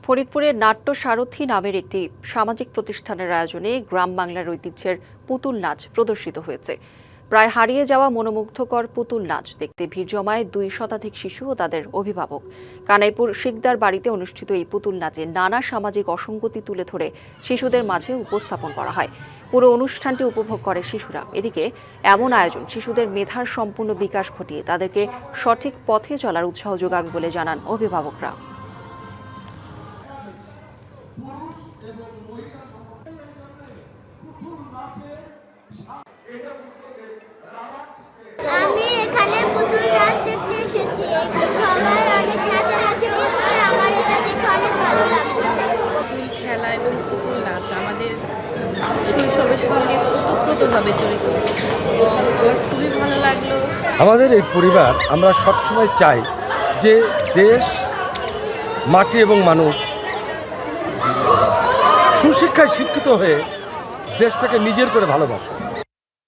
ফরিদপুরের নাট্য সারথী নামের একটি সামাজিক প্রতিষ্ঠানের আয়োজনে গ্রাম বাংলার ঐতিহ্যের পুতুল নাচ প্রদর্শিত হয়েছে। প্রায় হারিয়ে যাওয়া মনোমুগ্ধকর পুতুল নাচ দেখতে ভিড় জমায় 2 শতাধিক শিশু ও তাদের অভিভাবক। কানাইপুর শিকদার বাড়িতে অনুষ্ঠিত এই পুতুল নাচে নানা সামাজিক অসঙ্গতি তুলে ধরে শিশুদের মাঝে উপস্থাপন করা হয়। পুরো অনুষ্ঠানটি উপভোগ করে শিশুরা। এদিকে এমন আয়োজন শিশুদের মেধার সম্পূর্ণ বিকাশ ঘটিয়ে তাদেরকে সঠিক পথে চলার উৎসাহ যোগাবে বলে জানান অভিভাবকরা। আমি এখানে পুতুল নাচ দেখতে এসেছি। সবাই অনেক নাচানাচি করছে, আমার এটা দেখে অনেক ভালো লাগছে। পুতুল খেলা এবং পুতুল নাচ আমাদের শৈশবের সঙ্গে ওতপ্রোতভাবে জড়িত এবং আমার খুবই ভালো লাগলো। আমাদের এই পরিবার আমরা সবসময় চাই যে দেশ, মাটি এবং মানুষ সুশিক্ষায় শিক্ষিত হয়ে দেশটাকে নিজের করে ভালোবাসে।